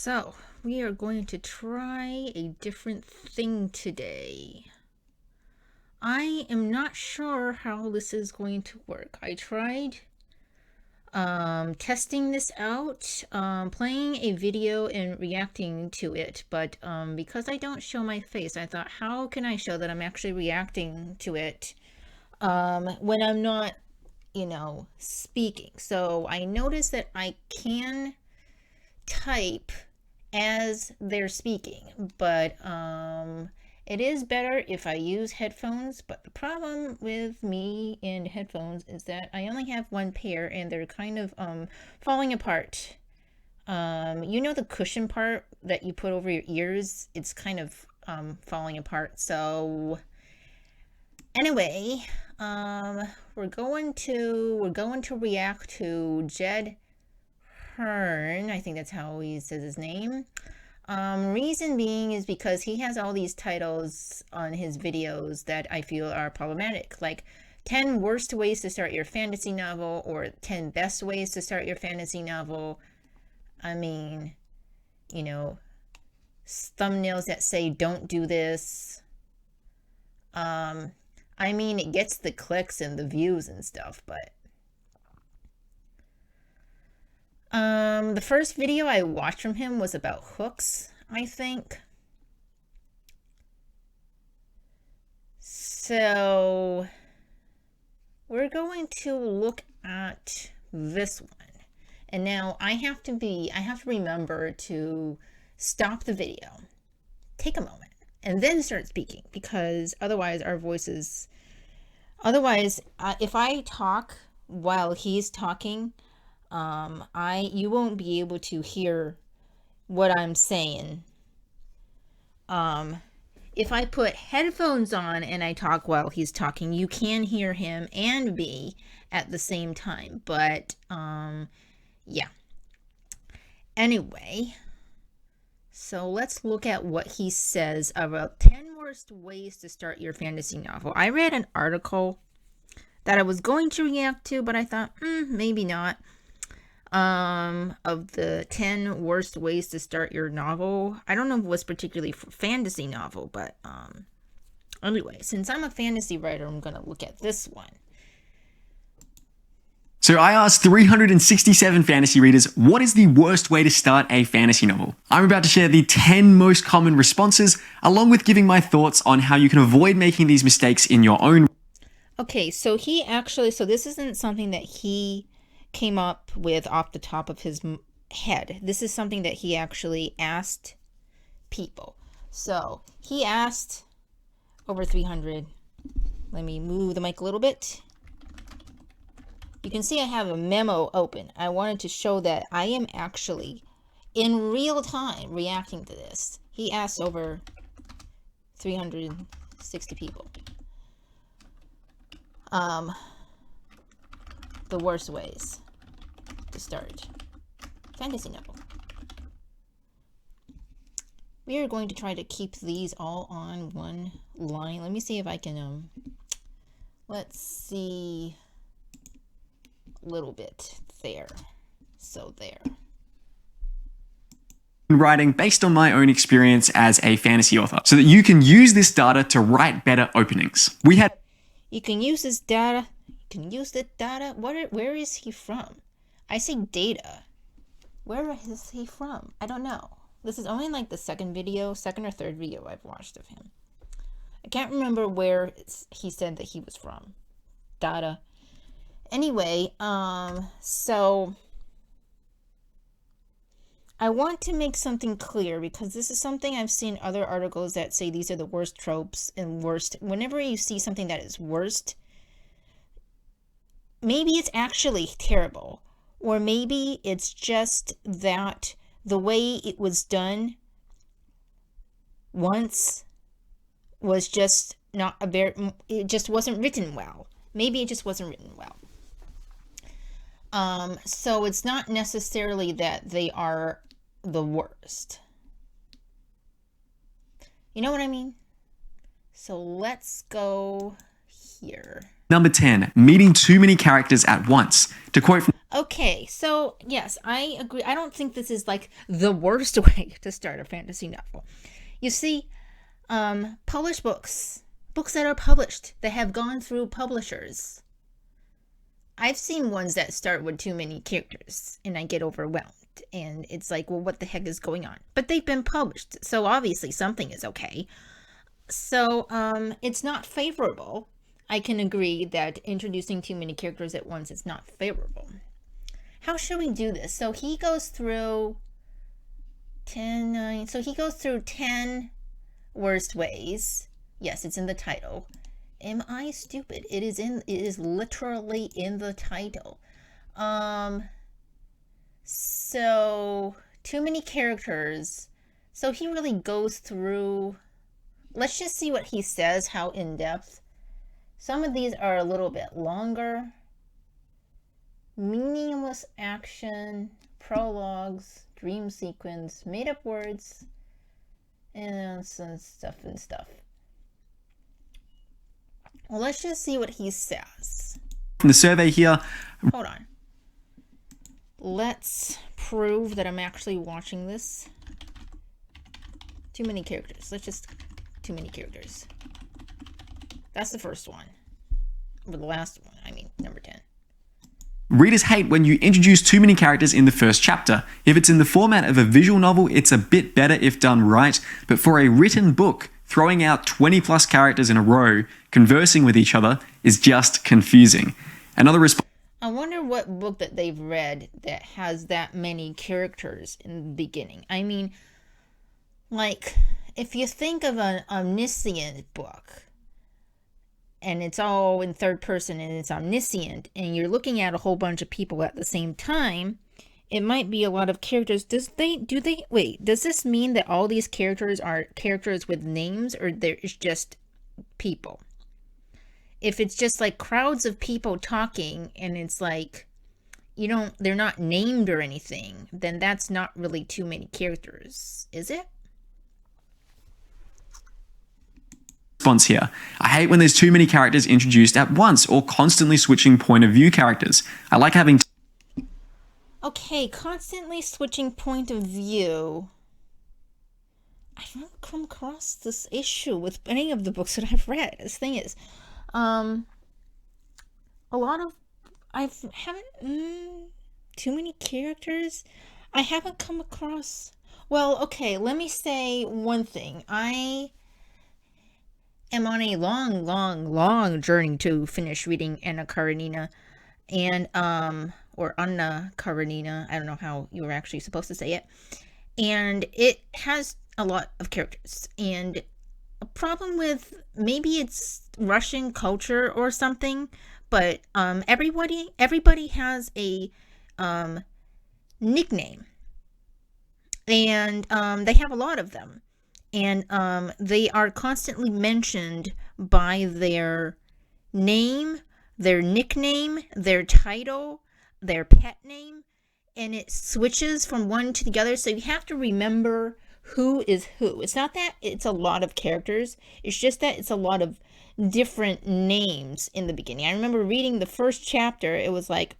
So, we are going to try a different thing today. I am not sure how this is going to work. I tried testing this out, playing a video and reacting to it, but because I don't show my face, I thought, how can I show that I'm actually reacting to it when I'm not, speaking? So I noticed that I can type as they're speaking, but it is better if I use headphones. But the problem with me and headphones is that I only have one pair and they're kind of falling apart. The cushion part that you put over your ears, it's kind of falling apart. So anyway, we're going to react to Jed Herne. I think that's how he says his name. Reason being is because he has all these titles on his videos that I feel are problematic, like 10 worst ways to start your fantasy novel or 10 best ways to start your fantasy novel. I mean, thumbnails that say don't do this. I mean, it gets the clicks and the views and stuff, but the first video I watched from him was about hooks, I think. So we're going to look at this one. And now I have to remember to stop the video, take a moment, and then start speaking, because otherwise if I talk while he's talking, you won't be able to hear what I'm saying. If I put headphones on and I talk while he's talking, you can hear him and me at the same time. But, yeah. Anyway, so let's look at what he says about 10 worst ways to start your fantasy novel. I read an article that I was going to react to, but I thought, maybe not. Of the 10 worst ways to start your novel. I don't know if it was particularly for fantasy novel, but anyway, since I'm a fantasy writer, I'm gonna look at this one. So I asked 367 fantasy readers, what is the worst way to start a fantasy novel? I'm about to share the 10 most common responses, along with giving my thoughts on how you can avoid making these mistakes in your own. Okay, so this isn't something that he came up with off the top of his head. This is something that he actually asked people. So he asked over 300. Let me move the mic a little bit. You can see I have a memo open. I wanted to show that I am actually in real time reacting to this. He asked over 360 people. The worst ways to start fantasy novel. We are going to try to keep these all on one line. Let me see if I can let's see, a little bit there. So there. Writing based on my own experience as a fantasy author, so that you can use this data to write better openings. You can use this data. Use the data. Where is he from? I say data. Where is he from? I don't know. This is only like the second or third video I've watched of him. I can't remember where he said that he was from. Data. Anyway, so I want to make something clear, because this is something I've seen other articles that say these are the worst tropes and worst. Whenever you see something that is worst, maybe it's actually terrible, or maybe it's just that the way it was done once was just it just wasn't written well. Maybe it just wasn't written well. So it's not necessarily that they are the worst. You know what I mean? So let's go here. Number 10, meeting too many characters at once. To quote from Okay, so yes, I agree. I don't think this is like the worst way to start a fantasy novel. You see, published books that are published, that have gone through publishers. I've seen ones that start with too many characters and I get overwhelmed. And it's like, well, what the heck is going on? But they've been published, so obviously something is okay. So, it's not favorable. I can agree that introducing too many characters at once is not favorable. How should we do this? So he goes through 10, 9. So he goes through 10 worst ways. Yes, it's in the title. Am I stupid? It is literally in the title. So too many characters. So he really goes through. Let's just see what he says, how in depth. Some of these are a little bit longer. Meaningless action, prologues, dream sequence, made up words, and some stuff. Well, let's just see what he says. From the survey here. Hold on. Let's prove that I'm actually watching this. Too many characters. Too many characters. That's the first one. Or the last one, I mean, number 10. Readers hate when you introduce too many characters in the first chapter. If it's in the format of a visual novel, it's a bit better if done right, but for a written book, throwing out 20 plus characters in a row, conversing with each other, is just confusing. Another response. I wonder what book that they've read that has that many characters in the beginning. I mean, like, if you think of an omniscient book, and it's all in third person and it's omniscient, and you're looking at a whole bunch of people at the same time, it might be a lot of characters. Does this mean that all these characters are characters with names, or there's just people? If it's just like crowds of people talking and it's like, they're not named or anything, then that's not really too many characters, is it? Response here. I hate when there's too many characters introduced at once or constantly switching point of view characters. I like having. Okay, constantly switching point of view. I haven't come across this issue with any of the books that I've read. This thing is, a lot of, I haven't, too many characters. I haven't come across, well, okay, let me say one thing. I am on a long journey to finish reading Anna Karenina, and or Anna Karenina. I don't know how you were actually supposed to say it. And it has a lot of characters, and a problem with, maybe it's Russian culture or something, but everybody has a nickname, and they have a lot of them. And they are constantly mentioned by their name, their nickname, their title, their pet name, and it switches from one to the other. So you have to remember who is who. It's not that it's a lot of characters. It's just that it's a lot of different names in the beginning. I remember reading the first chapter. It was like,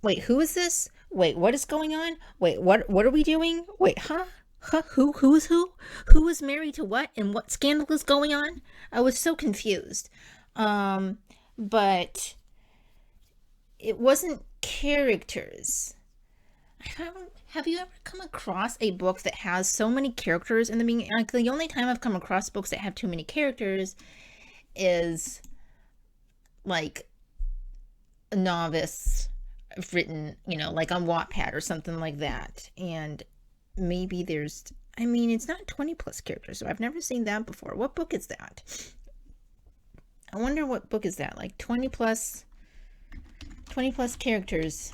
wait, who is this? Wait, what is going on? Wait, what are we doing? Wait, huh? Who is who? Who is married to what? And what scandal is going on? I was so confused. But it wasn't characters. Have you ever come across a book that has so many characters in the beginning? Like, the only time I've come across books that have too many characters is like a novice written, like on Wattpad or something like that. And maybe it's not 20 plus characters, so I've never seen that before. What book is that? I wonder what book is that, like 20 plus characters.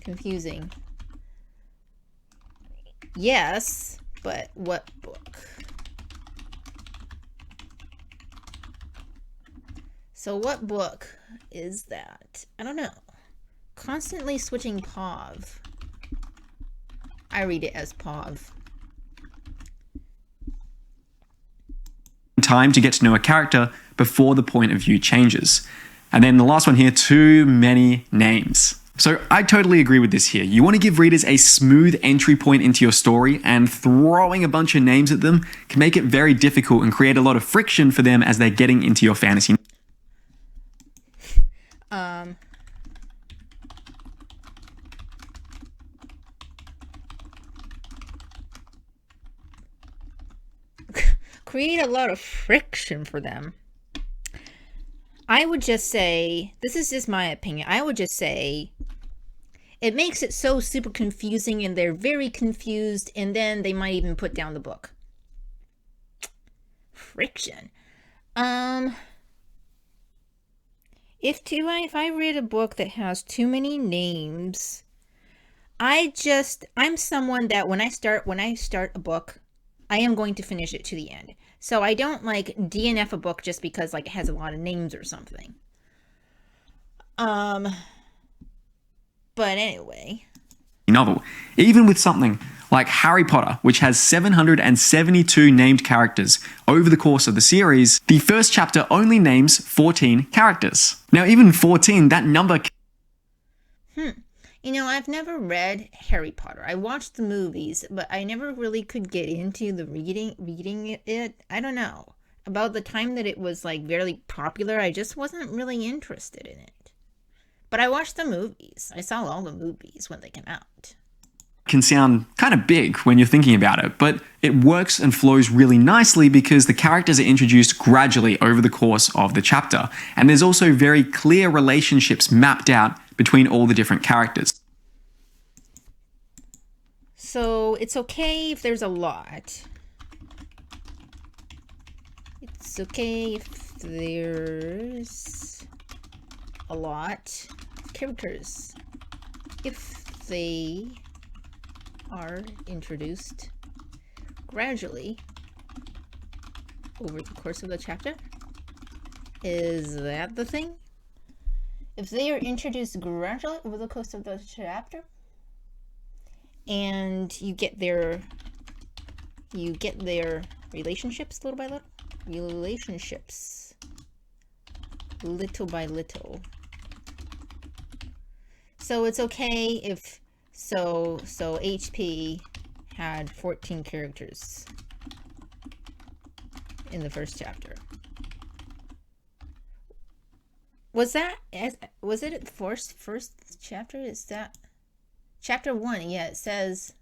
Confusing. Yes, but what book? So what book is that? I don't know. Constantly switching POV. I read it as POV. Time to get to know a character before the point of view changes. And then the last one here, too many names. So I totally agree with this here. You want to give readers a smooth entry point into your story, and throwing a bunch of names at them can make it very difficult and create a lot of friction for them as they're getting into your fantasy. Create a lot of friction for them. I would just say, this is just my opinion, I would just say it makes it so super confusing and they're very confused, and then they might even put down the book. Friction. If I read a book that has too many names, I'm someone that when I start a book, I am going to finish it to the end. So I don't like DNF a book just because like it has a lot of names or something. But anyway. Novel. Even with something like Harry Potter, which has 772 named characters over the course of the series, the first chapter only names 14 characters. Now, even 14, that number... You know, I've never read Harry Potter. I watched the movies, but I never really could get into the reading it. I don't know. About the time that it was like very popular, I just wasn't really interested in it. But I watched the movies. I saw all the movies when they came out. Can sound kind of big when you're thinking about it, but it works and flows really nicely because the characters are introduced gradually over the course of the chapter, and there's also very clear relationships mapped out between all the different characters. So it's okay if there's a lot. It's okay if there's a lot of characters. If they are introduced gradually over the course of the chapter. Is that the thing? If they are introduced gradually over the course of the chapter, and you get their relationships little by little. So it's okay if so HP had 14 characters in the first chapter. Was it the first chapter? Is that chapter 1? Yeah, it says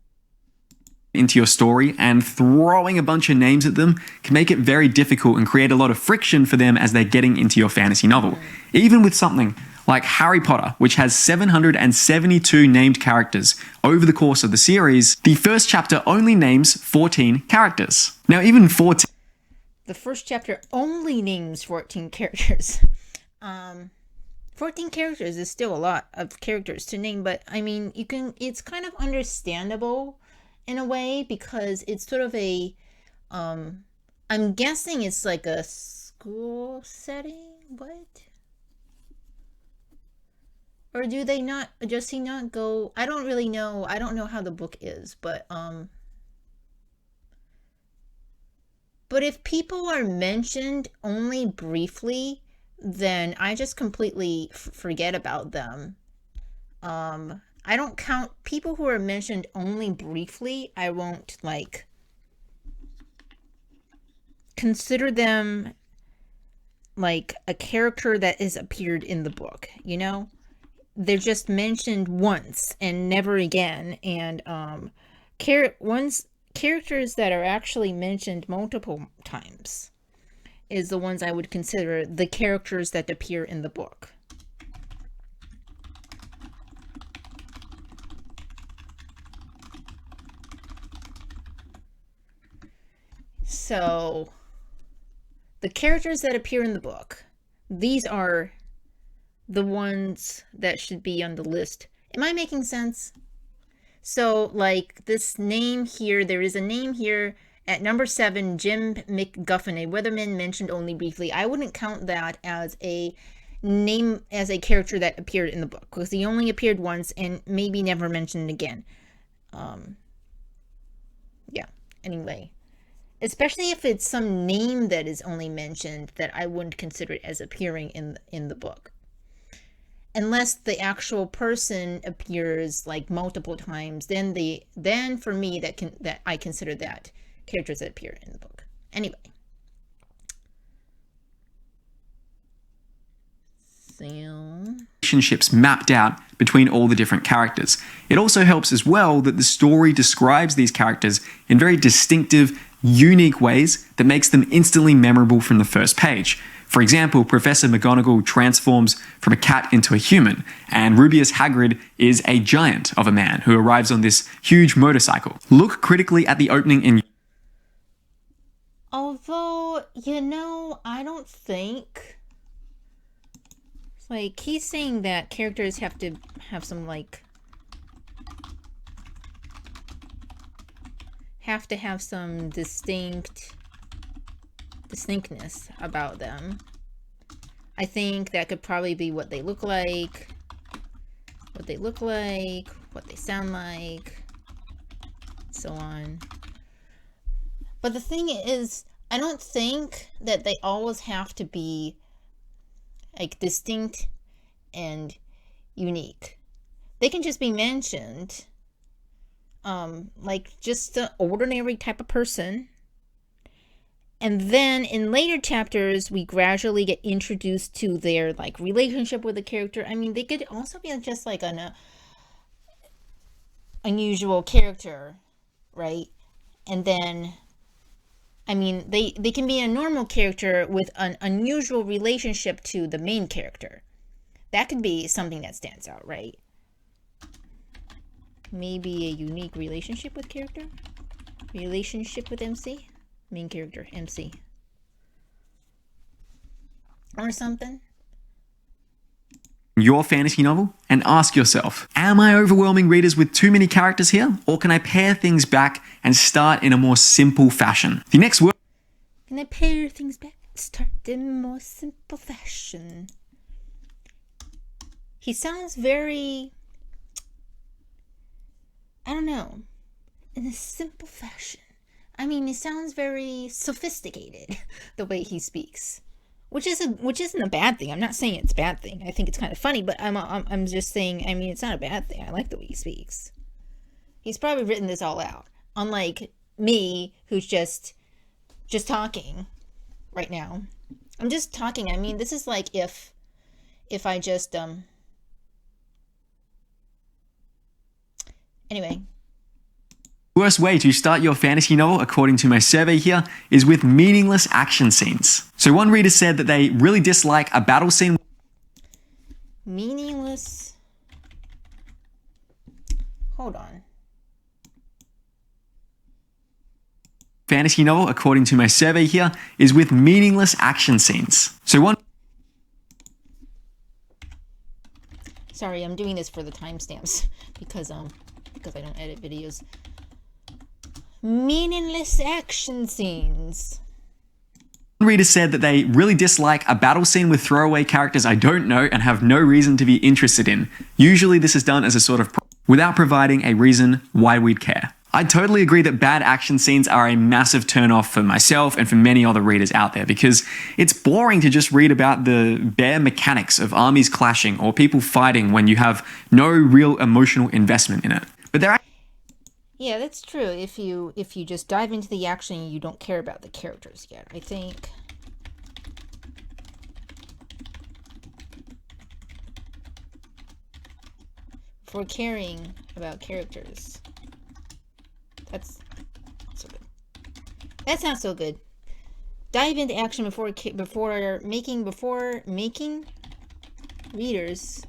into your story, and throwing a bunch of names at them can make it very difficult and create a lot of friction for them as they're getting into your fantasy novel. Even with something like Harry Potter, which has 772 named characters over the course of the series, the first chapter only names 14 characters. Now, even 14... The first chapter only names 14 characters. 14 characters is still a lot of characters to name, but I mean, it's kind of understandable in a way because it's sort of a, I'm guessing it's like a school setting? What? Or do they not, does he not go, I don't really know, I don't know how the book is, but if people are mentioned only briefly, then I just completely forget about them. I don't count people who are mentioned only briefly. I won't like consider them like a character that has appeared in the book, you know? They're just mentioned once and never again. And characters that are actually mentioned multiple times is the ones I would consider the characters that appear in the book. So, the characters that appear in the book, these are the ones that should be on the list. Am I making sense? So, like, this name here, there is a name here at number 7, Jim McGuffin, a weatherman mentioned only briefly. I wouldn't count that as a name, as a character that appeared in the book, because he only appeared once and maybe never mentioned again. Yeah, anyway. Especially if it's some name that is only mentioned that I wouldn't consider it as appearing in the book. unless the actual person appears like multiple times, then for me that I consider that characters that appear in the book. Anyway. Relationships mapped out between all the different characters. It also helps as well that the story describes these characters in very distinctive, unique ways that makes them instantly memorable from the first page. For example, Professor McGonagall transforms from a cat into a human, and Rubeus Hagrid is a giant of a man who arrives on this huge motorcycle. Look critically at the opening in... Although, I don't think... Like, he's saying that characters have to have some, like... have to have some distinctness about them. I think that could probably be what they look like, what they sound like, so on. But the thing is, I don't think that they always have to be like distinct and unique. They can just be mentioned, like just an ordinary type of person. And then in later chapters, we gradually get introduced to their like relationship with the character. I mean, they could also be just like an unusual character, right? And then, I mean, they can be a normal character with an unusual relationship to the main character. That could be something that stands out, right? Maybe a unique relationship with character? Relationship with MC? Main character, MC. Or something. Your fantasy novel and ask yourself, am I overwhelming readers with too many characters here? Or can I pare things back and start in a more simple fashion? The next word... Can I pare things back? Start in a more simple fashion. He sounds very... I don't know. In a simple fashion. I mean, he sounds very sophisticated, the way he speaks. Which isn't a bad thing. I'm not saying it's a bad thing. I think it's kind of funny, but I'm just saying, I mean, it's not a bad thing. I like the way he speaks. He's probably written this all out. Unlike me, who's just talking right now. I'm just talking. I mean, this is like if I just anyway. Worst way to start your fantasy novel, according to my survey here, is with meaningless action scenes. So one reader said that they really dislike a battle scene. Meaningless. Hold on. Fantasy novel, according to my survey here, is with meaningless action scenes. So one... Sorry, I'm doing this for the timestamps because I don't edit videos. Meaningless action scenes. One reader said that they really dislike a battle scene with throwaway characters I don't know and have no reason to be interested in. Usually this is done as a sort of without providing a reason why we'd care. I totally agree that bad action scenes are a massive turn-off for myself and for many other readers out there because it's boring to just read about the bare mechanics of armies clashing or people fighting when you have no real emotional investment in it. But there are... Yeah, that's true. If you just dive into the action, you don't care about the characters yet. I think. For caring about characters. That's so good. That's not so good. Dive into action before making readers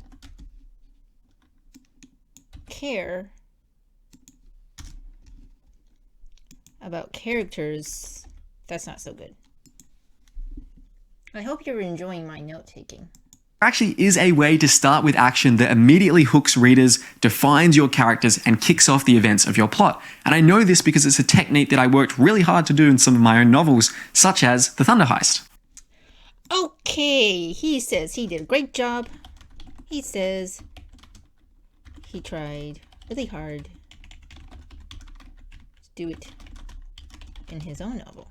care about characters. That's not so good. I hope you're enjoying my note taking. Actually is a way to start with action that immediately hooks readers, defines your characters, and kicks off the events of your plot. And I know this because it's a technique that I worked really hard to do in some of my own novels, such as The Thunder Heist. Okay, he says he did a great job. He says he tried really hard to do it in his own novel.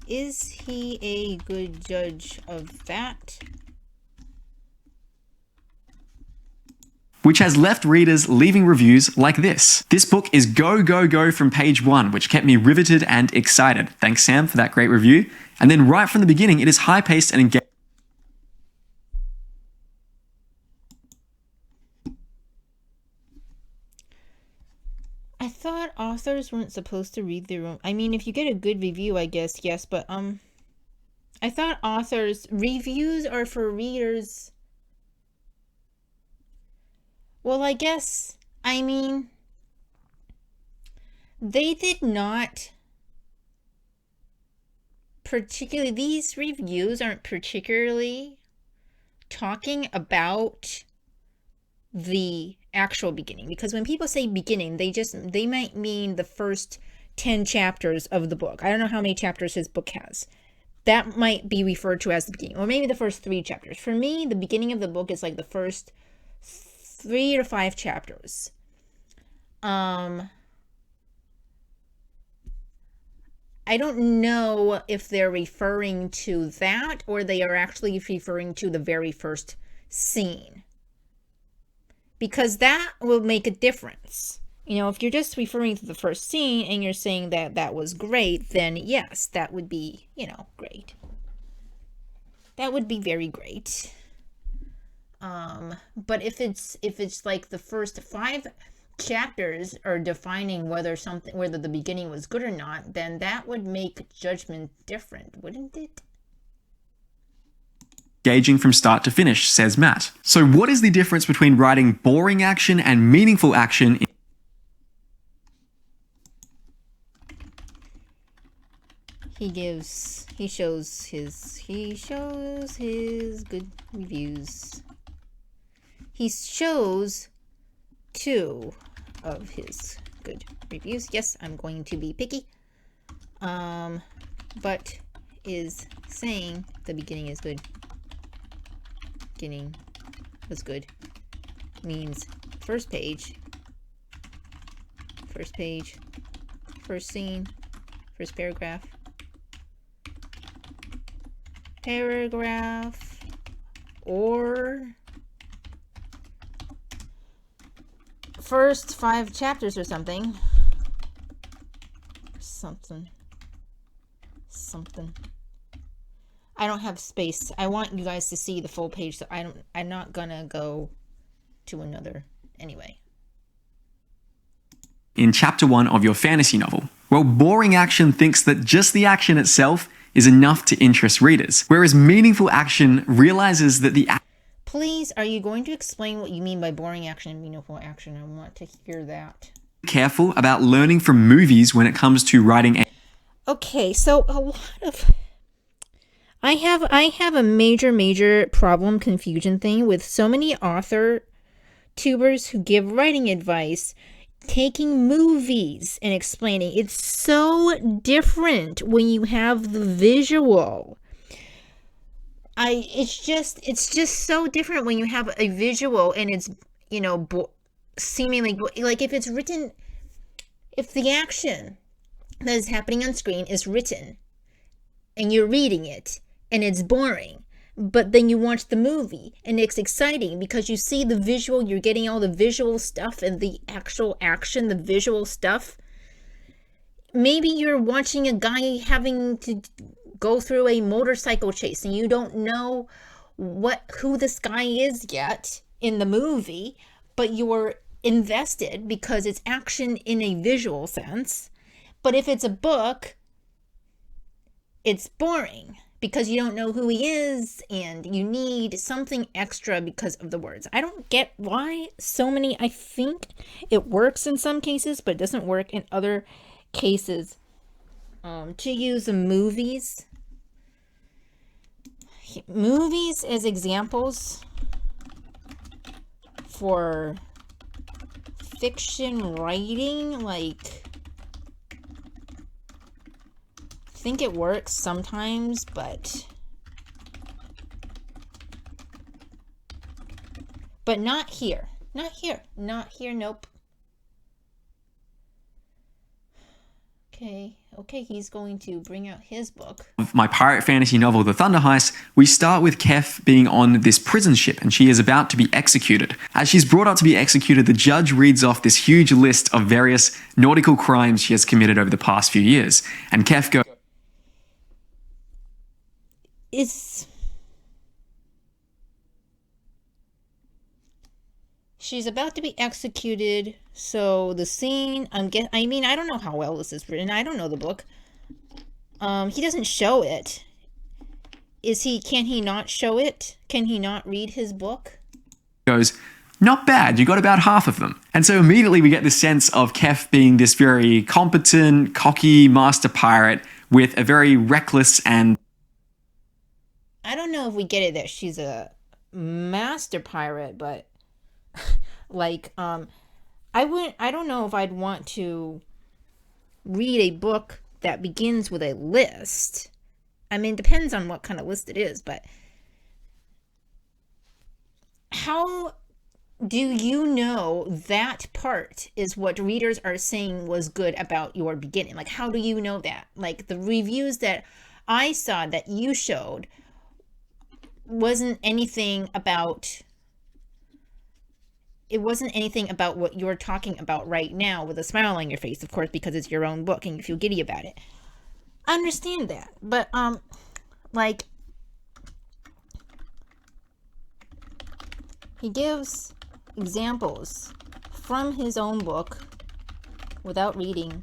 Is he a good judge of that? which has left readers leaving reviews like this. This book is go, go, go from page 1, which kept me riveted and excited. Thanks, Sam, for that great review. And then right from the beginning, it is high-paced and engaging. I thought authors weren't supposed to read their own. I mean, if you get a good review, I guess, yes, but I thought reviews are for readers. Well, I guess, I mean, they did not particularly, these reviews aren't particularly talking about the actual beginning, because when people say beginning, they might mean the first 10 chapters of the book. I don't know how many chapters his book has. That might be referred to as the beginning, or maybe the first 3 chapters. For me, the beginning of the book is like the first 3 to 5 chapters. I don't know if they're referring to that or they are actually referring to the very first scene, because that will make a difference. You know, if you're just referring to the first scene and you're saying that that was great, then yes, that would be, great. That would be very great. But if it's like the first 5 chapters are defining whether the beginning was good or not, then that would make judgment different, wouldn't it? Engaging from start to finish, says Matt. So what is the difference between writing boring action and meaningful action? He shows his good reviews. He shows 2 of his good reviews. Yes, I'm going to be picky. But is saying the beginning is good. Beginning was good means first page, first scene, first paragraph, or first 5 chapters or something. I don't have space. I want you guys to see the full page, so I'm not gonna go to another anyway. In chapter 1 of your fantasy novel? Well, boring action thinks that just the action itself is enough to interest readers, whereas meaningful action realizes that the Please, are you going to explain what you mean by boring action and meaningful action? I want to hear that. Careful about learning from movies when it comes to writing. Okay, so a lot of I have a major problem confusion thing with so many author tubers who give writing advice taking movies and explaining. It's so different when you have the visual. It's just so different when you have a visual and it's, seemingly like if the action that is happening on screen is written and you're reading it and it's boring, but then you watch the movie and it's exciting because you see the visual, you're getting all the visual stuff and the actual action, the visual stuff. Maybe you're watching a guy having to go through a motorcycle chase and you don't know who this guy is yet in the movie, but you're invested because it's action in a visual sense. But if it's a book, it's boring because you don't know who he is and you need something extra because of the words. I don't get why so many, I think it works in some cases, but it doesn't work in other cases. To use movies as examples for fiction writing, like, I think it works sometimes, but not here. Not here. Nope. Okay, he's going to bring out his book. Of my pirate fantasy novel, The Thunder Heist, we start with Kef being on this prison ship and she is about to be executed. As she's brought up to be executed, the judge reads off this huge list of various nautical crimes she has committed over the past few years. And Kef goes, She's about to be executed, so the scene, I don't know how well this is written. I don't know the book. He doesn't show it. Can he not show it? Can he not read his book? Goes, not bad, you got about half of them. And so immediately we get this sense of Kef being this very competent, cocky master pirate with a very reckless and... I don't know if we get it that she's a master pirate, but like, I don't know if I'd want to read a book that begins with a list. I mean, it depends on what kind of list it is, but how do you know that part is what readers are saying was good about your beginning? Like, how do you know that? Like, the reviews that I saw that you showed wasn't anything about what you're talking about right now with a smile on your face, of course, because it's your own book and you feel giddy about it. I understand that, but like, he gives examples from his own book without reading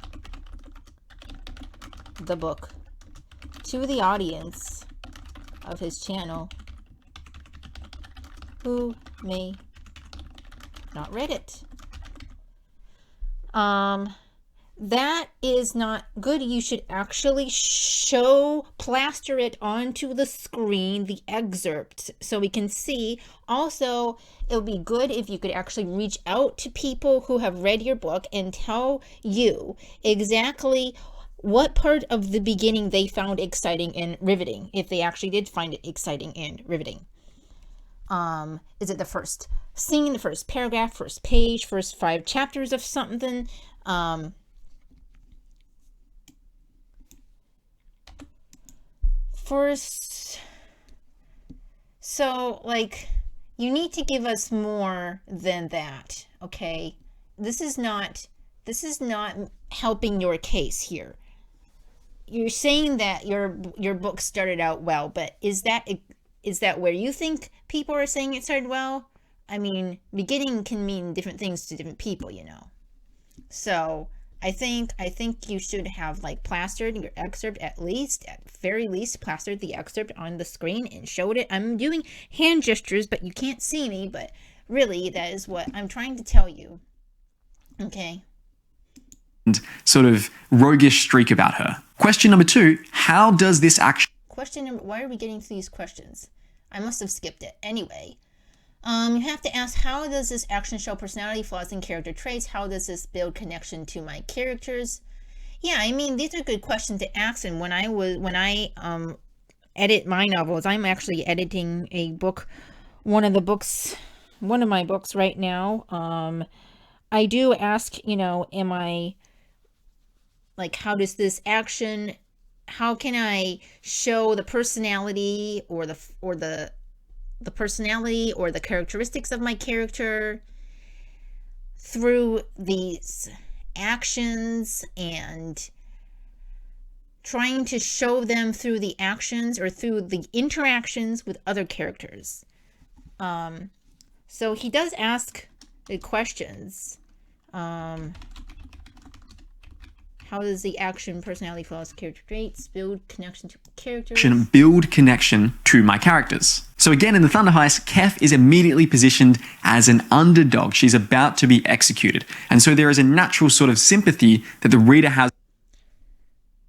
the book to the audience of his channel who may not read it. That is not good. You should actually plaster it onto the screen, the excerpt, so we can see. Also, it would be good if you could actually reach out to people who have read your book and tell you exactly what part of the beginning they found exciting and riveting, if they actually did find it exciting and riveting. Is it the first scene, the first paragraph, first page, first 5 chapters of something? So like, you need to give us more than that, okay? This is not helping your case here. You're saying that your book started out well, but is that where you think people are saying it started well? I mean, beginning can mean different things to different people, you know. So I think you should have like plastered your excerpt, at very least plastered the excerpt on the screen and showed it. I'm doing hand gestures, but you can't see me, but really that is what I'm trying to tell you. Okay. Sort of roguish streak about her. Question number 2, how does this action... Why are we getting to these questions? I must have skipped it. Anyway, you have to ask, how does this action show personality flaws and character traits? How does this build connection to my characters? Yeah, I mean, these are good questions to ask. And when I edit my novels, I'm actually editing a book, one of my books right now. I do ask, you know, am I like, how does this action, how can I show the personality or the personality or the characteristics of my character through these actions, and trying to show them through the actions or through the interactions with other characters. So he does ask the questions. How does the action, personality flaws, character traits build connection to characters? Build connection to my characters. So again, in the Thunder Heist, Kef is immediately positioned as an underdog. She's about to be executed. And so there is a natural sort of sympathy that the reader has.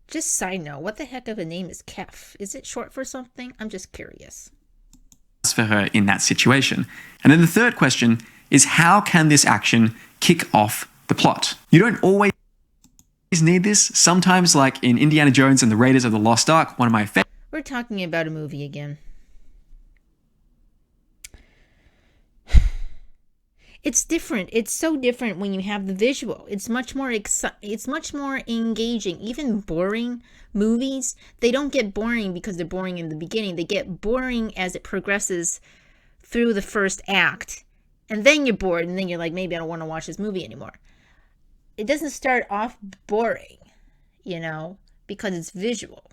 Just side note, what the heck of a name is Kef? Is it short for something? I'm just curious. For her in that situation. And then the third question is, how can this action kick off the plot? You don't always need this. Sometimes, like in Indiana Jones and the Raiders of the Lost Ark, one of my favorites. We're talking about a movie again. It's different. It's so different when you have the visual. It's much more it's much more engaging. Even boring movies, they don't get boring because they're boring in the beginning. They get boring as it progresses through the first act. And then you're bored, and then you're like, maybe I don't want to watch this movie anymore. It doesn't start off boring, because it's visual.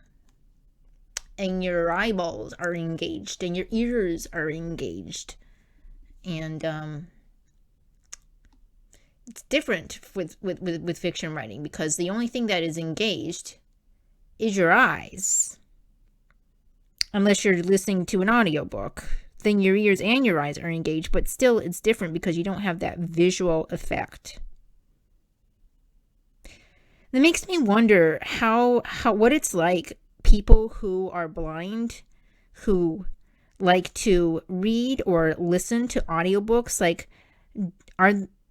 And your eyeballs are engaged, and your ears are engaged. And it's different with fiction writing, because the only thing that is engaged is your eyes. Unless you're listening to an audiobook, then your ears and your eyes are engaged, but still it's different because you don't have that visual effect. That makes me wonder how what it's like, people who are blind, who like to read or listen to audiobooks, like,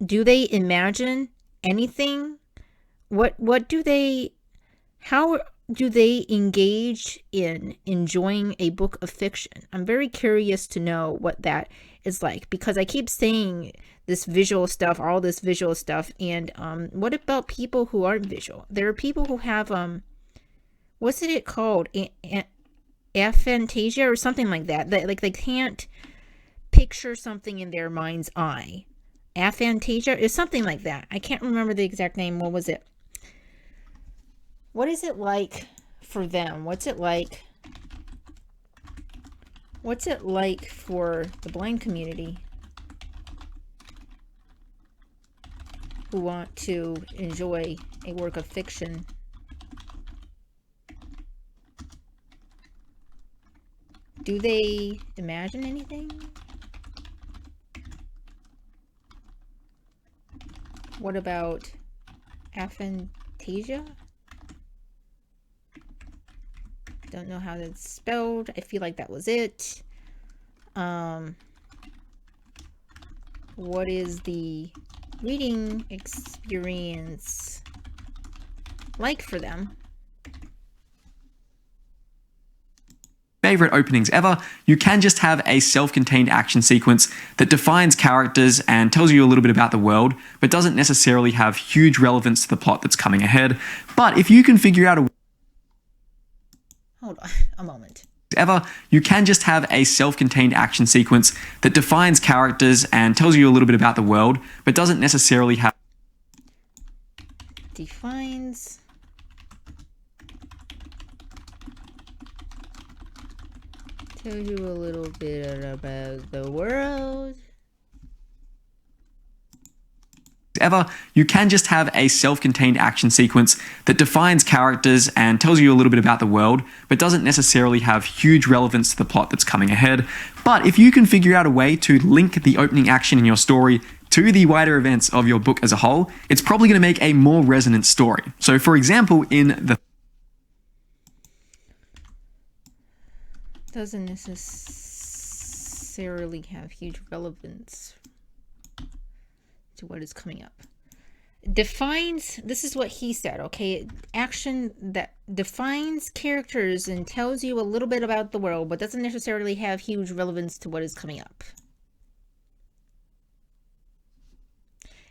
do they imagine anything? How do they engage in enjoying a book of fiction? I'm very curious to know what that is like, because I keep saying this visual stuff, all this visual stuff, and what about people who aren't visual? There are people who have what's it called? Aphantasia or something like that. Like they can't picture something in their mind's eye. Aphantasia is something like that. I can't remember the exact name. What was it? What is it like for them? What's it like for the blind community who want to enjoy a work of fiction? Do they imagine anything? What about aphantasia? Don't know how that's spelled. I feel like that was it. What is the reading experience like for them? Favorite openings ever, you can just have a self-contained action sequence that defines characters and tells you a little bit about the world, but doesn't necessarily have huge relevance to the plot that's coming ahead. But if you can figure out a Hold on a moment. You can just have a self-contained action sequence that defines characters and tells you a little bit about the world, but doesn't necessarily have defines tells you a little bit about the world. You can just have a self-contained action sequence that defines characters and tells you a little bit about the world, but doesn't necessarily have huge relevance to the plot that's coming ahead. But if you can figure out a way to link the opening action in your story to the wider events of your book as a whole, it's probably going to make a more resonant story. So for example, in the doesn't necessarily have huge relevance to what is coming up. Defines, this is what he said, okay? Action that defines characters and tells you a little bit about the world, but doesn't necessarily have huge relevance to what is coming up.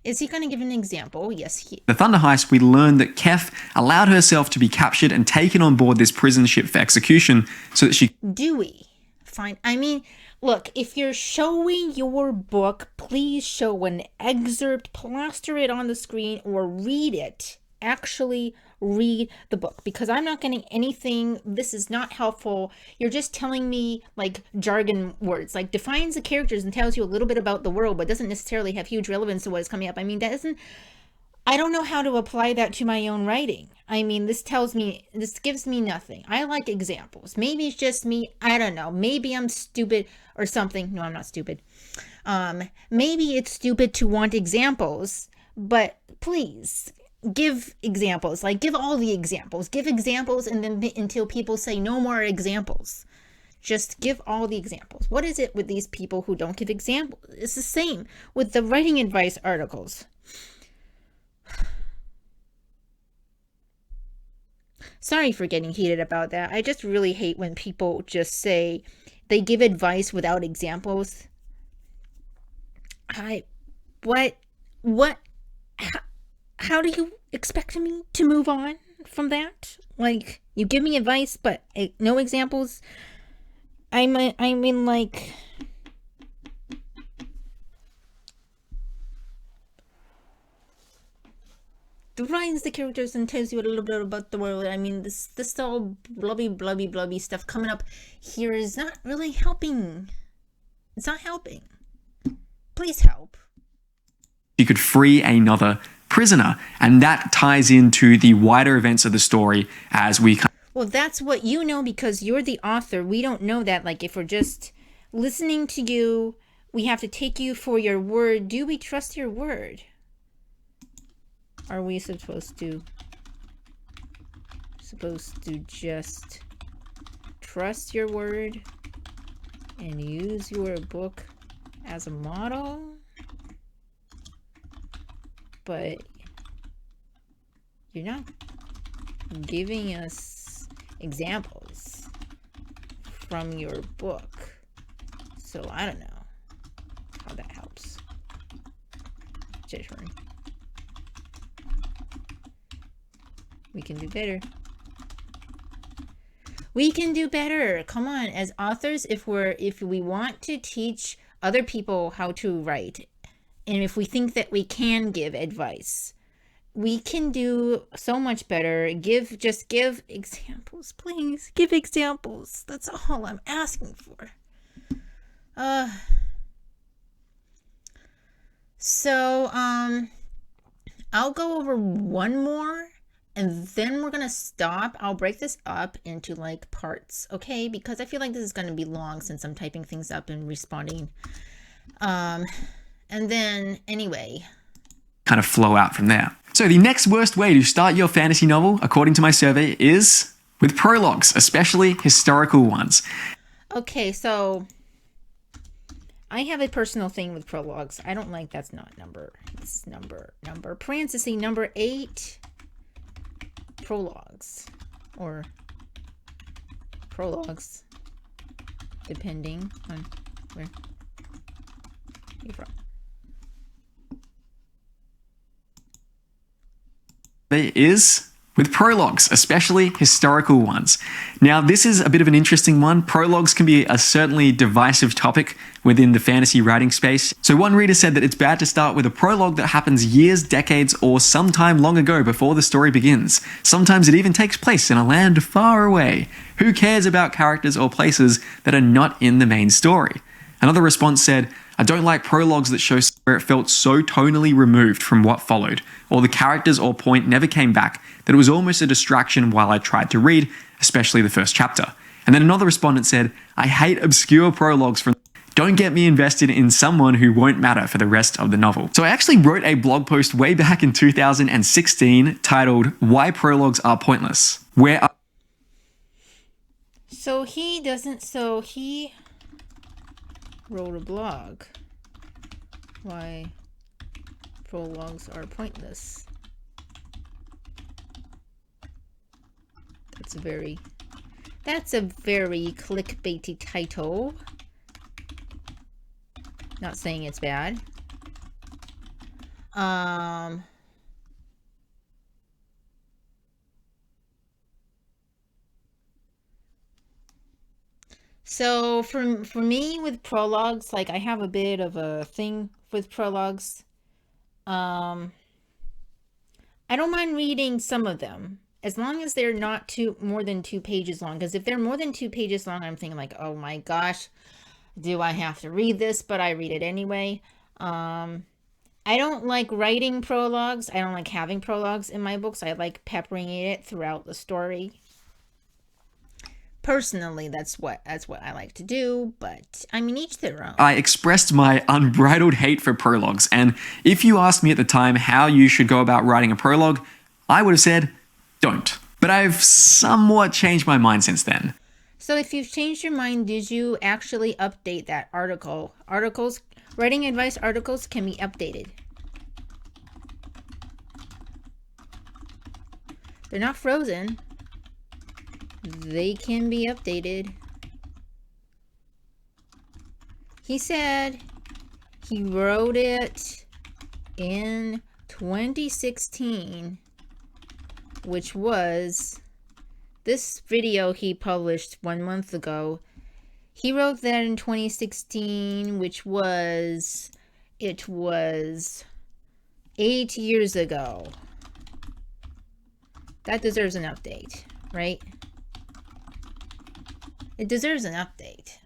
Is he going to give an example? Yes. The Thunder Heist, we learned that Kef allowed herself to be captured and taken on board this prison ship for execution so that she... Do we? Fine. I mean, look, if you're showing your book, please show an excerpt, plaster it on the screen, or read it. Actually read the book, because I'm not getting anything. This is not helpful. You're just telling me like jargon words, like defines the characters and tells you a little bit about the world, but doesn't necessarily have huge relevance to what is coming up. I mean, I don't know how to apply that to my own writing. I mean, this gives me nothing. I like examples. Maybe it's just me. I don't know. Maybe I'm stupid or something. No, I'm not stupid. Maybe it's stupid to want examples, but please give examples. Like, give all the examples. Give examples, and then until people say no more examples. Just give all the examples. What is it with these people who don't give examples? It's the same with the writing advice articles. Sorry for getting heated about that. I just really hate when people just say they give advice without examples. what, how, how do you expect me to move on from that? Like, you give me advice, but no examples. I mean, like, defines the characters and tells you a little bit about the world. I mean, this all blubby stuff coming up here is not really helping. It's not helping. Please help. You could free another prisoner, and that ties into the wider events of the story as we. Well, that's what you know because you're the author. We don't know that. Like, if we're just listening to you, we have to take you for your word. Do we trust your word? Are we supposed to just trust your word and use your book as a model? But you're not giving us examples from your book. So I don't know how that helps. Jed Herne. We can do better. We can do better. Come on, as authors, if we want to teach other people how to write, and if we think that we can give advice, we can do so much better. Just give examples, please. Give examples. That's all I'm asking for. So I'll go over one more and then we're gonna stop. I'll break this up into like parts, okay? Because I feel like this is gonna be long since I'm typing things up and responding. And then anyway, kind of flow out from there. So the next worst way to start your fantasy novel, according to my survey, is with prologues, especially historical ones. Okay, so I have a personal thing with prologues. I don't like, that's not number. It's number. Parenthesis, number 8. Prologues. Or prologues. Depending on where you're from. Is with prologues, especially historical ones. Now, this is a bit of an interesting one. Prologues can be a certainly divisive topic within the fantasy writing space. So one reader said that it's bad to start with a prologue that happens years, decades, or sometime long ago before the story begins. Sometimes it even takes place in a land far away. Who cares about characters or places that are not in the main story? Another response said, I don't like prologues that show where it felt so tonally removed from what followed, or the characters or point never came back that it was almost a distraction while I tried to read, especially the first chapter. And then another respondent said, I hate obscure prologues from don't get me invested in someone who won't matter for the rest of the novel. So I actually wrote a blog post way back in 2016 titled Why Prologues Are Pointless, where he wrote a blog. Why prologues are pointless. That's a very clickbaity title. Not saying it's bad. So for me with prologues, like I have a bit of a thing with prologues. I don't mind reading some of them as long as they're not more than 2 pages long. Because if they're more than 2 pages long, I'm thinking like, oh my gosh, do I have to read this? But I read it anyway. I don't like writing prologues. I don't like having prologues in my books. I like peppering it throughout the story. Personally, that's what I like to do, but I mean, each their own. I expressed my unbridled hate for prologues, and if you asked me at the time how you should go about writing a prologue, I would have said, don't. But I've somewhat changed my mind since then. So if you've changed your mind, did you actually update that article? Writing advice articles can be updated. They're not frozen. They can be updated. He said he wrote it in 2016, which was this video he published 1 month ago. He wrote that in 2016, which was, it was 8 years ago. That deserves an update, right? It deserves an update.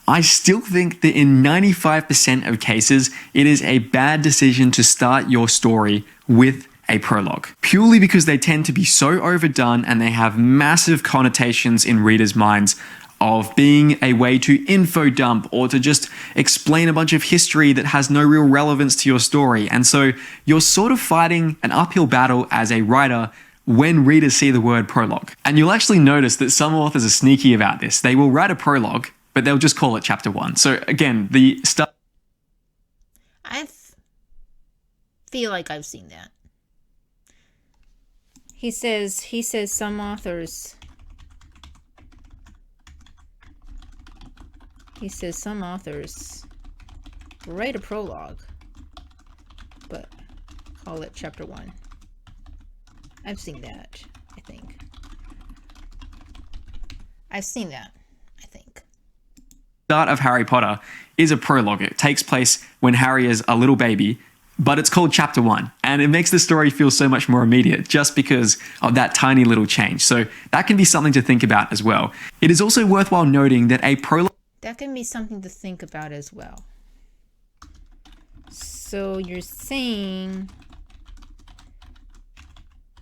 I still think that in 95% of cases, it is a bad decision to start your story with a prologue, purely because they tend to be so overdone and they have massive connotations in readers' minds of being a way to info dump or to just explain a bunch of history that has no real relevance to your story. And so you're sort of fighting an uphill battle as a writer when readers see the word prologue. And you'll actually notice that some authors are sneaky about this. They will write a prologue, but they'll just call it chapter 1. So again, the stuff. I feel like I've seen that. He says some authors. He says some authors write a prologue, but call it chapter 1. I've seen that, I think. I've seen that, I think. Start of Harry Potter is a prologue. It takes place when Harry is a little baby, but it's called chapter 1, and it makes the story feel so much more immediate just because of that tiny little change. So that can be something to think about as well. It is also worthwhile noting that a prologue... That can be something to think about as well. So you're saying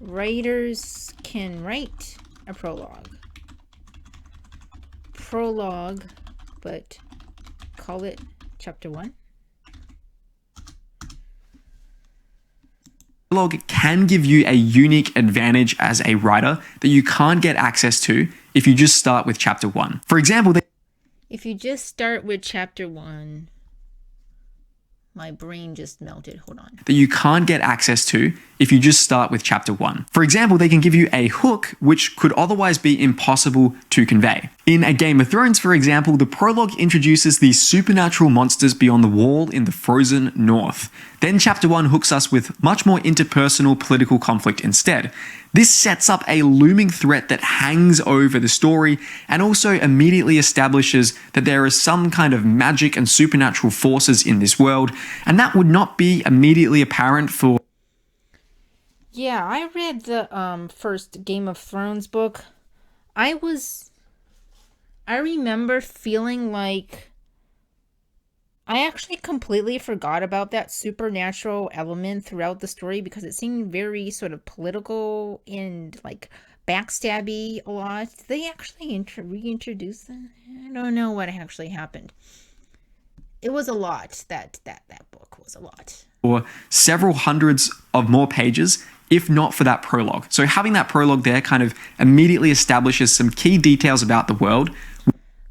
writers can write a prologue, but call it chapter 1? Prologue can give you a unique advantage as a writer that you can't get access to if you just start with chapter 1. For example, if you just start with chapter 1, my brain just melted. Hold on. That you can't get access to if you just start with chapter 1. For example, they can give you a hook which could otherwise be impossible to convey. In A Game of Thrones, for example, the prologue introduces these supernatural monsters beyond the wall in the frozen north. Then chapter 1 hooks us with much more interpersonal political conflict instead. This sets up a looming threat that hangs over the story and also immediately establishes that there is some kind of magic and supernatural forces in this world, and that would not be immediately apparent for... Yeah, I read the first Game of Thrones book. I remember feeling like I actually completely forgot about that supernatural element throughout the story because it seemed very sort of political and like backstabby a lot. Did they actually reintroduce that? I don't know what actually happened. It was a lot. That book was a lot. Or several hundreds of more pages, if not for that prologue. So having that prologue there kind of immediately establishes some key details about the world.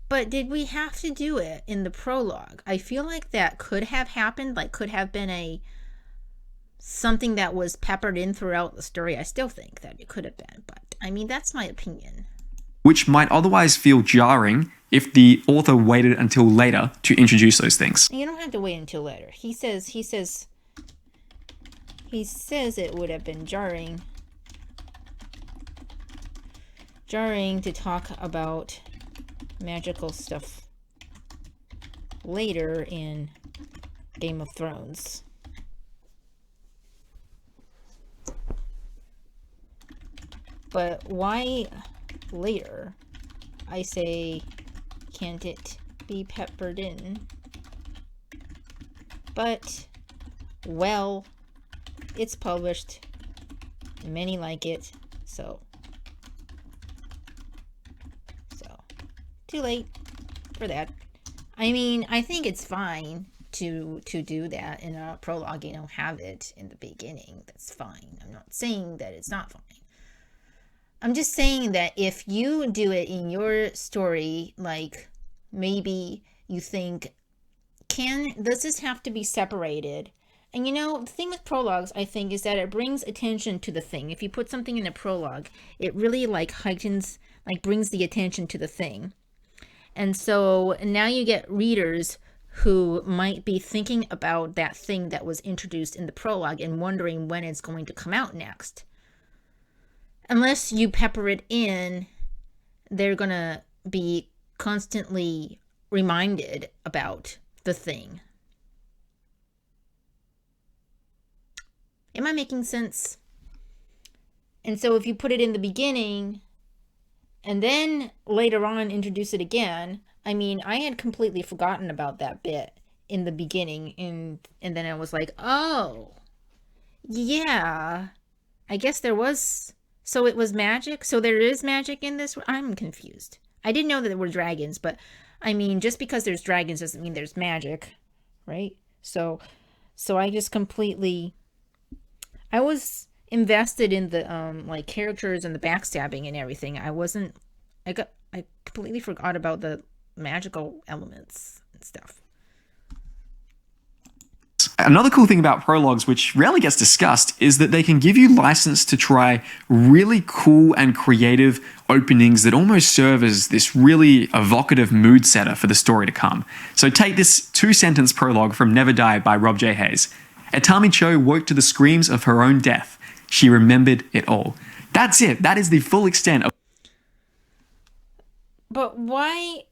But did we have to do it in the prologue? I feel like that could have happened, like could have been something that was peppered in throughout the story. I still think that it could have been, but I mean, that's my opinion. Which might otherwise feel jarring if the author waited until later to introduce those things. You don't have to wait until later. He says it would have been jarring to talk about magical stuff later in Game of Thrones. But why later? I say, can't it be peppered in? But, well, it's published. Many like it, so too late for that. I mean, I think it's fine to do that in a prologue, have it in the beginning. That's fine. I'm not saying that it's not fine. I'm just saying that if you do it in your story, like maybe you think, does this have to be separated? And the thing with prologues, I think, is that it brings attention to the thing. If you put something in a prologue, it really heightens, brings the attention to the thing. And so now you get readers who might be thinking about that thing that was introduced in the prologue and wondering when it's going to come out next. Unless you pepper it in, they're going to be constantly reminded about the thing. Am I making sense? And so if you put it in the beginning and then later on introduce it again, I mean, I had completely forgotten about that bit in the beginning, and then I was like, oh, yeah, I guess there was, so it was magic? So there is magic in this? I'm confused. I didn't know that there were dragons, but I mean, just because there's dragons doesn't mean there's magic, right? So I just completely, I was invested in the like characters and the backstabbing and everything. I completely forgot about the magical elements and stuff. Another cool thing about prologues, which rarely gets discussed, is that they can give you license to try really cool and creative openings that almost serve as this really evocative mood setter for the story to come. So take this 2-sentence prologue from Never Die by Rob J. Hayes. Etami Cho woke to the screams of her own death. She remembered it all. That's it. That is the full extent of... But why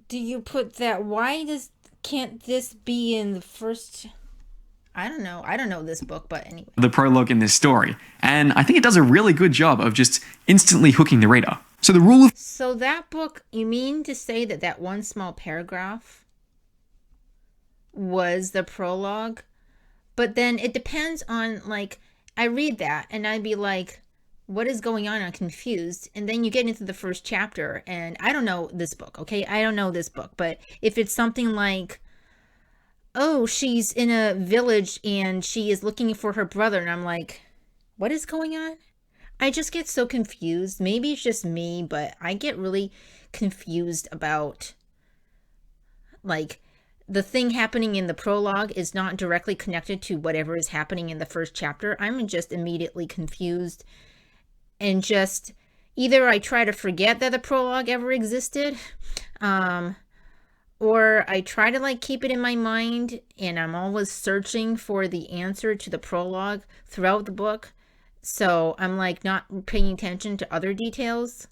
do you put that? Can't this be in the first... I don't know this book, but anyway. The prologue in this story. And I think it does a really good job of just instantly hooking the reader. So the rule of... So that book, you mean to say that one small paragraph was the prologue? But then it depends on, like, I read that and I'd be like, what is going on? I'm confused. And then you get into the first chapter and I don't know this book, okay? I don't know this book. But if it's something like, oh, she's in a village and she is looking for her brother, and I'm like, what is going on? I just get so confused. Maybe it's just me, but I get really confused about, like, the thing happening in the prologue is not directly connected to whatever is happening in the first chapter. I'm just immediately confused, and just either I try to forget that the prologue ever existed, or I try to, like, keep it in my mind, and I'm always searching for the answer to the prologue throughout the book. So I'm, like, not paying attention to other details.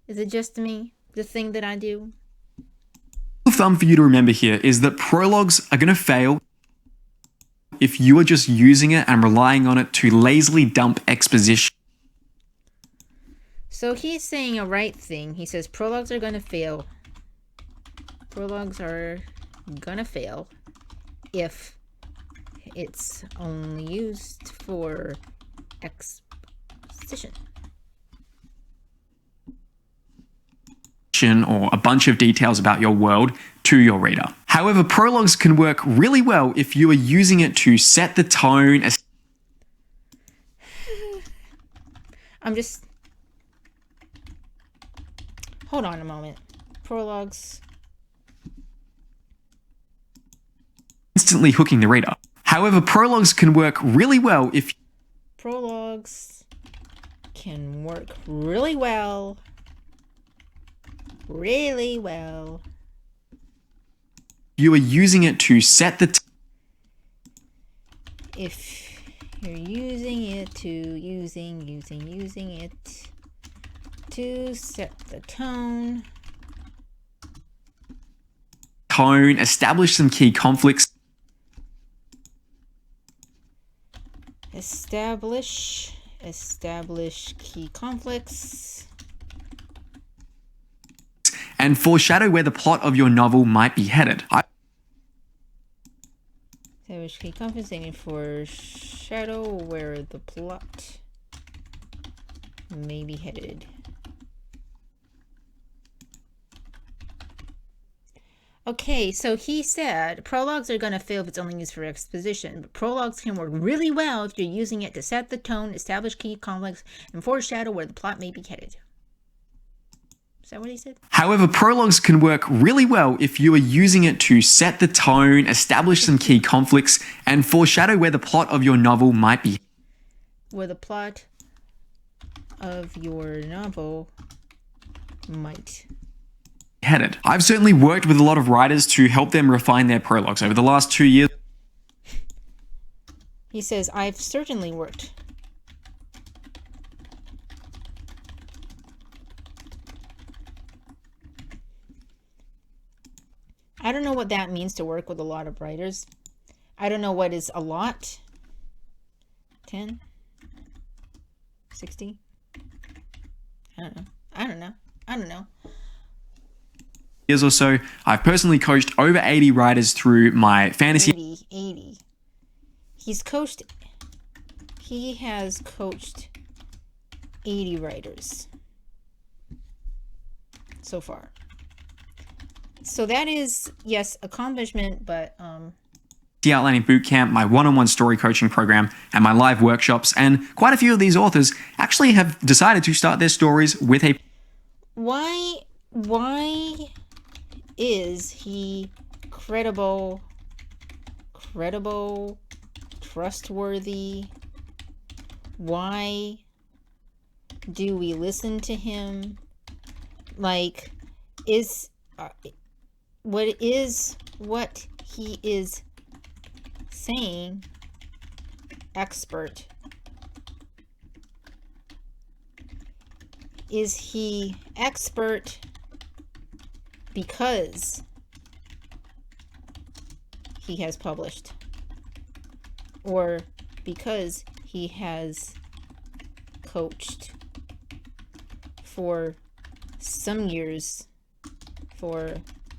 Is it just me? The thing that I do? The thumb for you to remember here is that prologues are going to fail if you are just using it and relying on it to lazily dump exposition. So he's saying a right thing. He says prologues are going to fail. Prologues are going to fail if it's only used for exposition. Or a bunch of details about your world to your reader. However, prologues can work really well if you are using it to set the tone. Hold on a moment. Prologues. Instantly hooking the reader. However, prologues can work really well if... Prologues can work really well. Really well. You are using it to set the... If you're using it to set the tone. Establish some key conflicts. Establish key conflicts. And foreshadow where the plot of your novel might be headed. Establish key conflicts and foreshadow where the plot may be headed. Okay, so he said prologues are going to fail if it's only used for exposition, but prologues can work really well if you're using it to set the tone, establish key conflicts, and foreshadow where the plot may be headed. Is that what he said? However, prologues can work really well if you are using it to set the tone, establish some key conflicts, and foreshadow where the plot of your novel might be. Where the plot of your novel might headed. I've certainly worked with a lot of writers to help them refine their prologues over the last 2 years. He says, I've certainly worked. I don't know what that means to work with a lot of writers. I don't know what is a lot. 10? 60? I don't know. Years or so, I've personally coached over 80 writers through my fantasy 80. He has coached 80 writers so far. So that is, yes, accomplishment, but Outlining Bootcamp, my one-on-one story coaching program, and my live workshops, and quite a few of these authors actually have decided to start their stories with a... Why is he credible, trustworthy? Why do we listen to him? Like, what he is saying expert? Is he expert because he has published, or because he has coached for some years for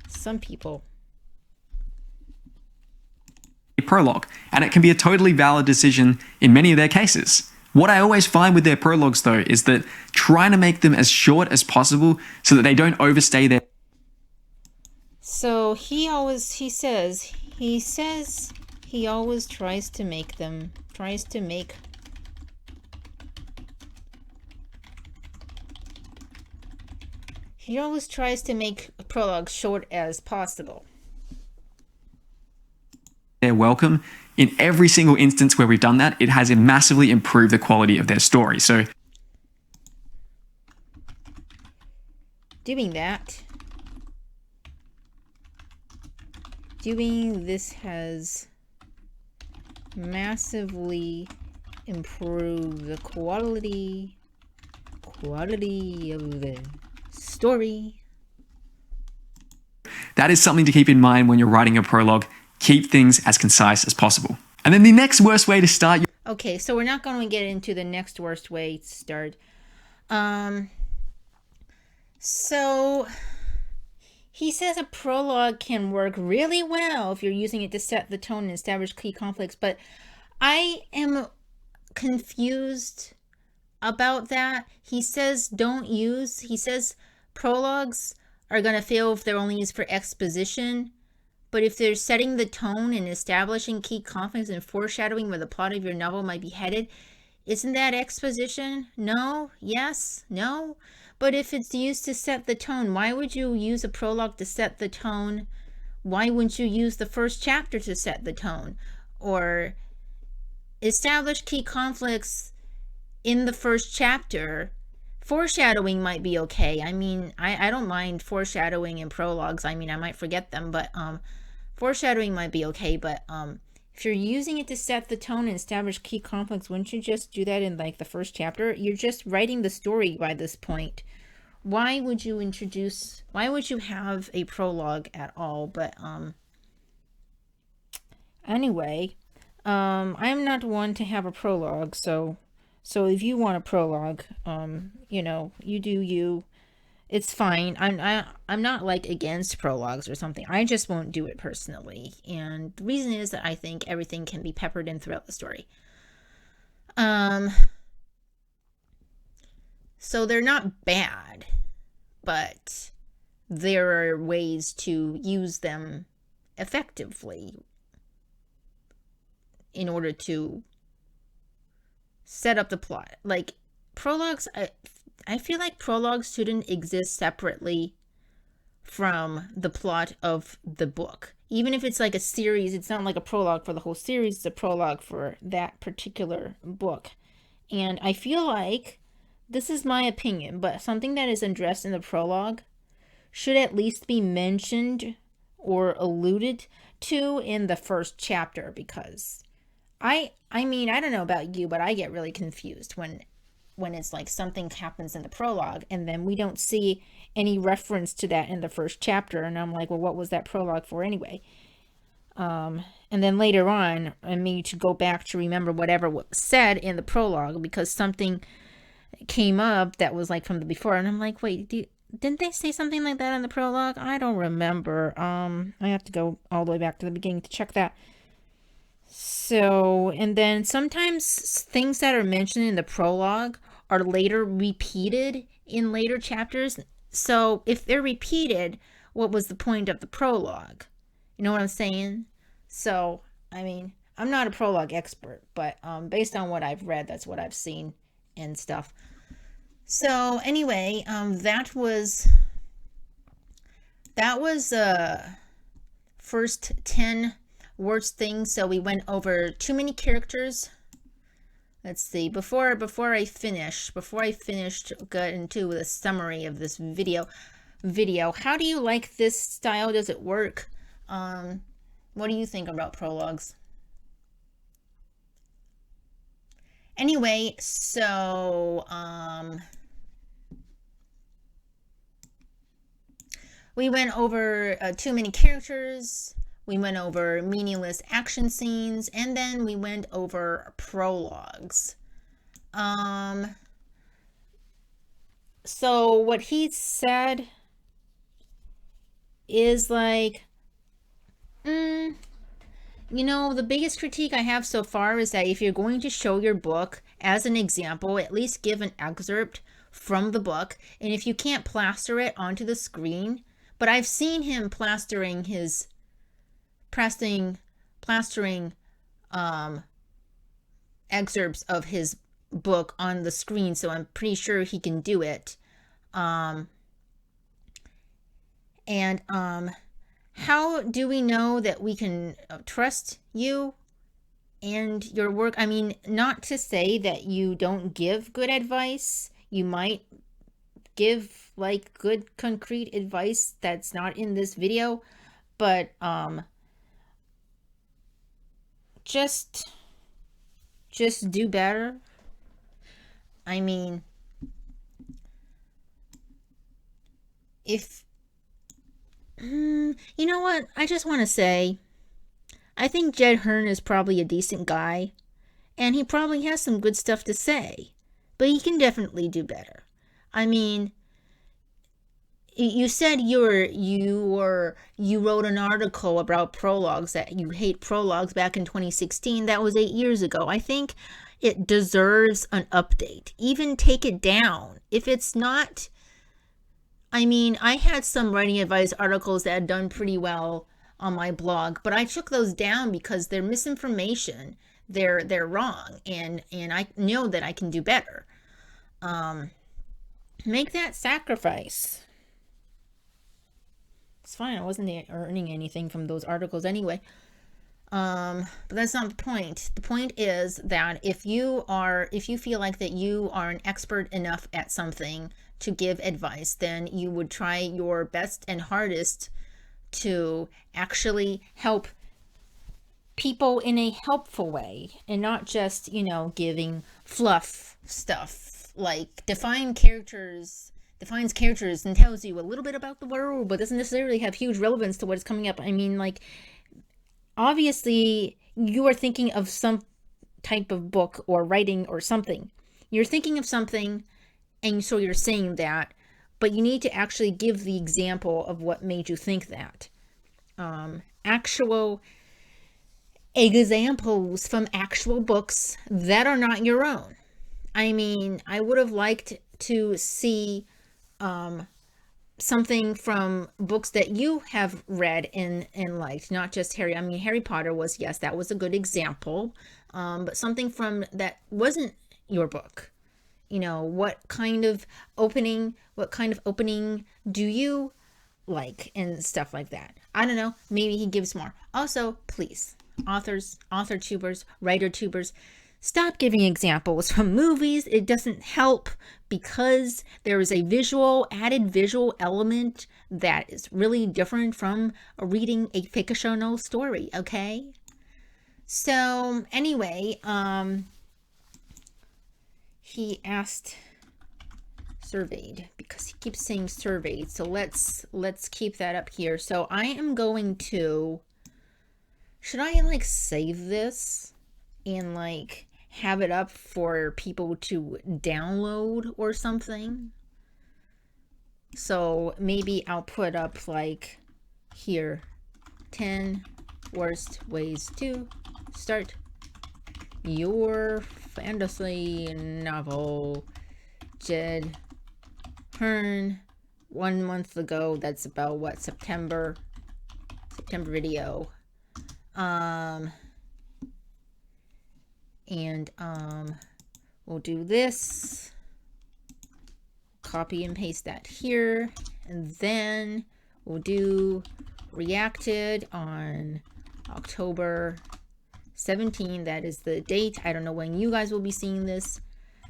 some people? Prologue, and it can be a totally valid decision in many of their cases. What I always find with their prologues, though, is that trying to make them as short as possible so that they don't overstay their... So he always tries to make prologues short as possible. They're welcome. In every single instance where we've done that, it has massively improved the quality of their story. So doing this has massively improved the quality of the story. That is something to keep in mind when you're writing a prologue. Keep things as concise as possible. And then the next worst way to start... Okay, so we're not going to get into the next worst way to start. So he says a prologue can work really well if you're using it to set the tone and establish key conflicts, but I am confused about that. He says prologues are going to fail if they're only used for exposition. But if they're setting the tone and establishing key conflicts and foreshadowing where the plot of your novel might be headed, isn't that exposition? No? Yes? No? But if it's used to set the tone, why would you use a prologue to set the tone? Why wouldn't you use the first chapter to set the tone? Or establish key conflicts in the first chapter? Foreshadowing might be okay. I mean, I don't mind foreshadowing in prologues. I mean, I might forget them, but foreshadowing might be okay. But if you're using it to set the tone and establish key conflicts, wouldn't you just do that in like the first chapter? You're just writing the story by this point. Why would you have a prologue at all? But anyway, I'm not one to have a prologue, so if you want a prologue, you do you. It's fine. I'm not like against prologues or something. I just won't do it personally. And the reason is that I think everything can be peppered in throughout the story. So they're not bad, but there are ways to use them effectively in order to set up the plot. Like prologues, I feel like prologues shouldn't exist separately from the plot of the book. Even if it's like a series, it's not like a prologue for the whole series, it's a prologue for that particular book. And I feel like, this is my opinion, but something that is addressed in the prologue should at least be mentioned or alluded to in the first chapter, because I mean, I don't know about you, but I get really confused when it's like something happens in the prologue and then we don't see any reference to that in the first chapter, and I'm like, well, what was that prologue for anyway? And then later on, I need to go back to remember whatever was said in the prologue, because something came up that was like from the before, and I'm like, wait, didn't they say something like that in the prologue? I don't remember. I have to go all the way back to the beginning to check that. So, and then sometimes things that are mentioned in the prologue are later repeated in later chapters. So, if they're repeated, what was the point of the prologue? You know what I'm saying? So, I mean, I'm not a prologue expert, but based on what I've read, that's what I've seen and stuff. So, anyway, that was first 10 worst things. So we went over too many characters. Let's see, before I finished, got into the summary of this video. How do you like this style? Does it work? What do you think about prologues? Anyway, so we went over too many characters. We went over meaningless action scenes, and then we went over prologues. So what he said is like, the biggest critique I have so far is that if you're going to show your book as an example, at least give an excerpt from the book. And if you can't plaster it onto the screen, but I've seen him plastering excerpts of his book on the screen, so I'm pretty sure he can do it. And how do we know that we can trust you and your work? I mean, not to say that you don't give good advice. You might give like good concrete advice that's not in this video, but just do better. I mean, if you know what, I just want to say, I think Jed Herne is probably a decent guy, and he probably has some good stuff to say, but he can definitely do better. I mean, you said you wrote an article about prologues, that you hate prologues, back in 2016. That was 8 years ago. I think it deserves an update. Even take it down if it's not. I mean, I had some writing advice articles that had done pretty well on my blog, but I took those down because they're misinformation. They're wrong, and I know that I can do better. Make that sacrifice. It's fine. I wasn't earning anything from those articles anyway. But that's not the point. The point is that if you feel like that you are an expert enough at something to give advice, then you would try your best and hardest to actually help people in a helpful way, and not just, giving fluff stuff like defines characters and tells you a little bit about the world, but doesn't necessarily have huge relevance to what is coming up. I mean, like, obviously you are thinking of some type of book or writing or something. You're thinking of something, and so you're saying that, but you need to actually give the example of what made you think that. Actual examples from actual books that are not your own. I mean, I would have liked to see something from books that you have read and liked, not just Harry. I mean, Harry Potter was, yes, that was a good example, but something from that wasn't your book. What kind of opening do you like, and stuff like that. I don't know, maybe he gives more. Also, please, author tubers, writer tubers, Stop giving examples from movies. It doesn't help because there is a added visual element that is really different from reading a fictional story, okay? So anyway, he asked surveyed because he keeps saying surveyed. So let's keep that up here. So I am going to, should I like save this and like have it up for people to download or something? So maybe I'll put up like here 10 worst ways to start your fantasy novel. Jed Herne, 1 month ago. That's about what, September video. And we'll do this, copy and paste that here, and then we'll do reacted on October 17. That is the date. I don't know when you guys will be seeing this.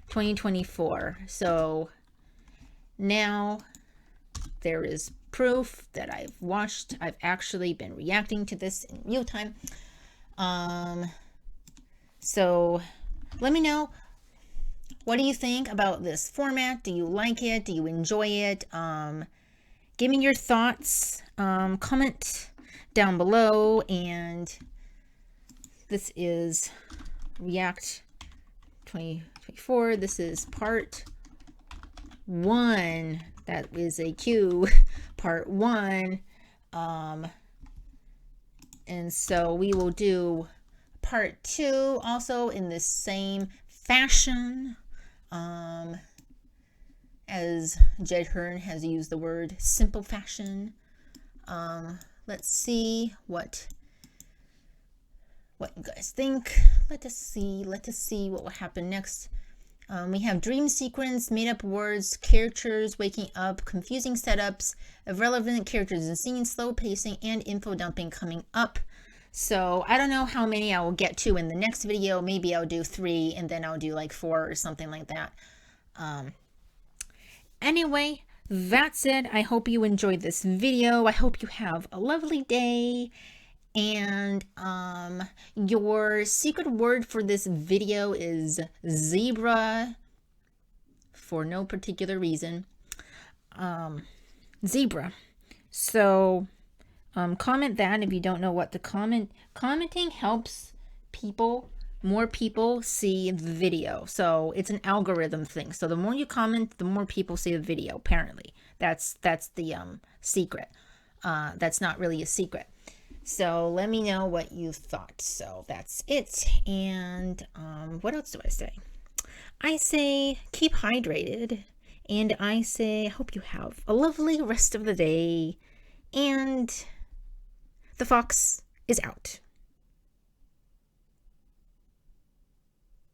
2024. So now there is proof that I've actually been reacting to this in real time. So let me know, what do you think about this format? Do you like it? Do you enjoy it? Give me your thoughts. Comment down below. And this is React 2024. This is part 1. That is a Q, part 1. And so we will do part 2 also in the same fashion, as Jed Herne has used the word simple fashion. Let's see what you guys think. Let us see what will happen next. We have dream sequence, made up words, characters waking up, confusing setups, irrelevant characters and scenes, slow pacing, and info dumping coming up. So I don't know how many I will get to in the next video. Maybe I'll do 3 and then I'll do like 4 or something like that. Anyway, that's it. I hope you enjoyed this video. I hope you have a lovely day. And your secret word for this video is zebra, for no particular reason. Zebra. So comment that if you don't know what to comment. Commenting helps more people see the video. So it's an algorithm thing. So the more you comment, the more people see the video, apparently. That's the secret. That's not really a secret. So let me know what you thought. So that's it. And what else do I say? I say keep hydrated. And I say I hope you have a lovely rest of the day. And the fox is out.